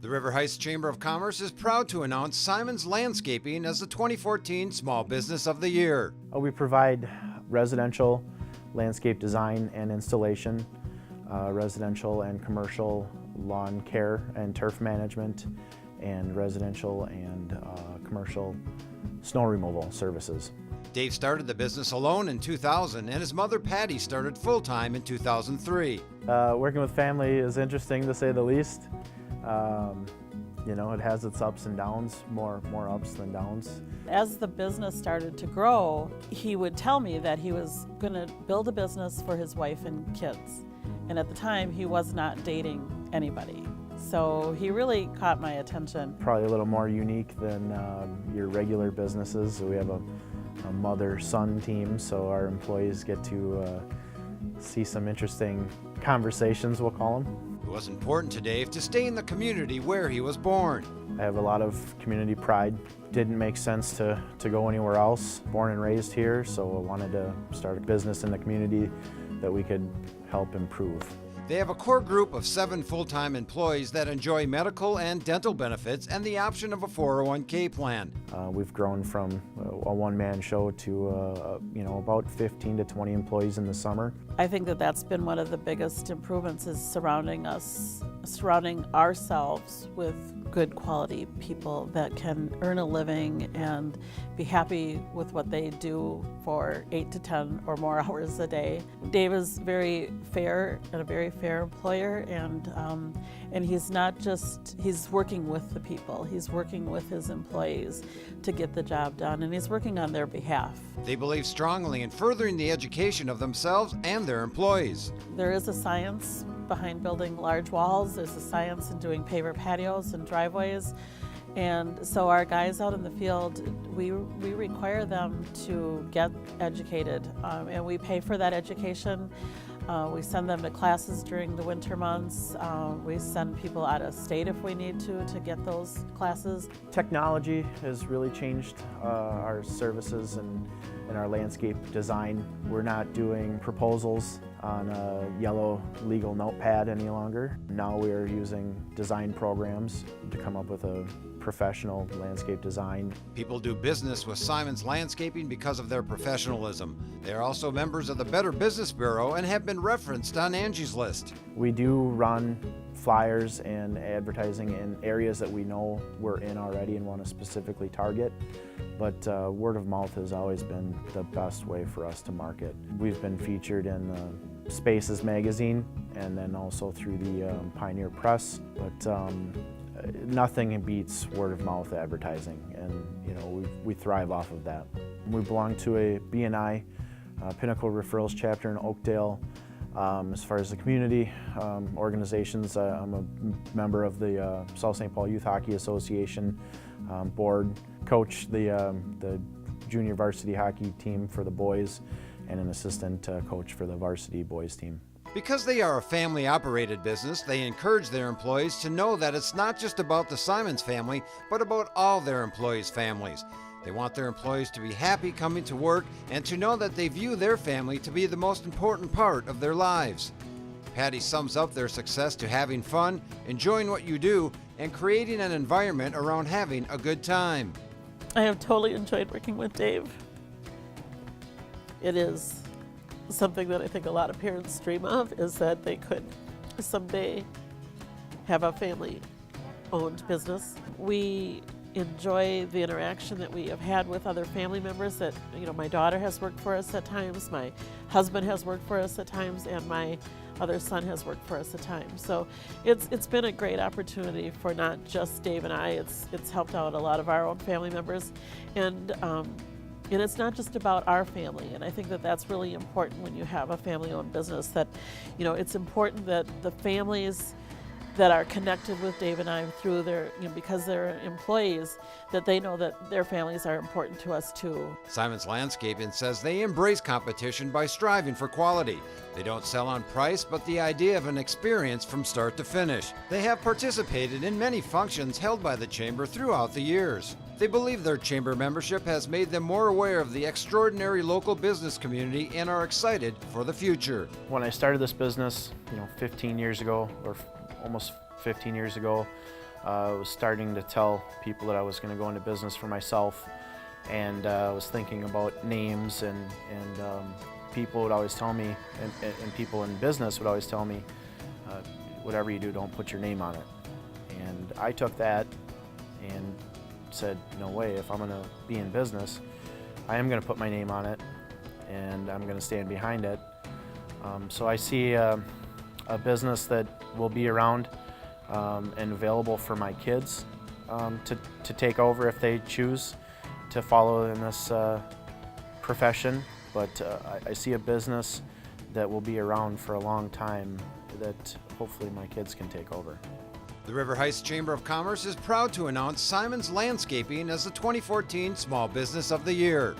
The River Heights Chamber of Commerce is proud to announce Simons Landscaping as the 2014 Small Business of the Year. We provide residential landscape design and installation, residential and commercial lawn care and turf management, and residential and commercial snow removal services. Dave started the business alone in 2000, and his mother Patti started full-time in 2003. Working with family is interesting, to say the least. You know, it has its ups and downs, more ups than downs. As the business started to grow, he would tell me that he was going to build a business for his wife and kids. And at the time, he was not dating anybody. So he really caught my attention. Probably a little more unique than your regular businesses. We have a mother-son team, so our employees get to see some interesting conversations, we'll call them. It was important to Dave to stay in the community where he was born. I have a lot of community pride. Didn't make sense to go anywhere else. Born and raised here, so I wanted to start a business in the community that we could help improve. They have a core group of 7 full-time employees that enjoy medical and dental benefits and the option of a 401k plan. We've grown from a one-man show to about 15 to 20 employees in the summer. I think that that's been one of the biggest improvements, is surrounding ourselves with good quality people that can earn a living and be happy with what they do for 8 to 10 or more hours a day. Dave is very fair and a very fair employer, and he's not just, he's working with the people, he's working with his employees to get the job done, and he's working on their behalf. They believe strongly in furthering the education of themselves and their employees. There is a science behind building large walls. There's a science in doing paver patios and driveways. And so our guys out in the field, we require them to get educated, and we pay for that education. We send them to classes during the winter months. We send people out of state if we need to get those classes. Technology has really changed our services and our landscape design. We're not doing proposals on a yellow legal notepad any longer. Now we are using design programs to come up with a professional landscape design. People do business with Simons Landscaping because of their professionalism. They are also members of the Better Business Bureau and have been referenced on Angie's List. We do run flyers and advertising in areas that we know we're in already and want to specifically target, but word of mouth has always been the best way for us to market. We've been featured in Spaces magazine and then also through the Pioneer Press, but nothing beats word of mouth advertising, and we thrive off of that. We belong to a BNI, Pinnacle Referrals chapter in Oakdale. As far as the community organizations, I'm a member of the South St. Paul Youth Hockey Association board, coach the junior varsity hockey team for the boys, and an assistant coach for the varsity boys team. Because they are a family-operated business, they encourage their employees to know that it's not just about the Simons family, but about all their employees' families. They want their employees to be happy coming to work and to know that they view their family to be the most important part of their lives. Patti sums up their success to having fun, enjoying what you do, and creating an environment around having a good time. I have totally enjoyed working with Dave. It is something that I think a lot of parents dream of, is that they could someday have a family-owned business. We enjoy the interaction that we have had with other family members. That, my daughter has worked for us at times, my husband has worked for us at times, and my other son has worked for us at times. So it's been a great opportunity for not just Dave and I. It's helped out a lot of our own family members, and it's not just about our family. And I think that that's really important when you have a family-owned business. That it's important that the families that are connected with Dave and I through their, because they're employees, that they know that their families are important to us too. Simons Landscaping says they embrace competition by striving for quality. They don't sell on price, but the idea of an experience from start to finish. They have participated in many functions held by the Chamber throughout the years. They believe their Chamber membership has made them more aware of the extraordinary local business community and are excited for the future. When I started this business, 15 years ago, or almost 15 years ago, I was starting to tell people that I was going to go into business for myself, and I was thinking about names, and people would always tell me, and people in business would always tell me, whatever you do, don't put your name on it. And I took that and said, no way, if I'm going to be in business, I am going to put my name on it, and I'm going to stand behind it. So I see a business that will be around and available for my kids to take over if they choose to follow in this profession. But I see a business that will be around for a long time that hopefully my kids can take over. The River Heights Chamber of Commerce is proud to announce Simons Landscaping as the 2014 Small Business of the Year.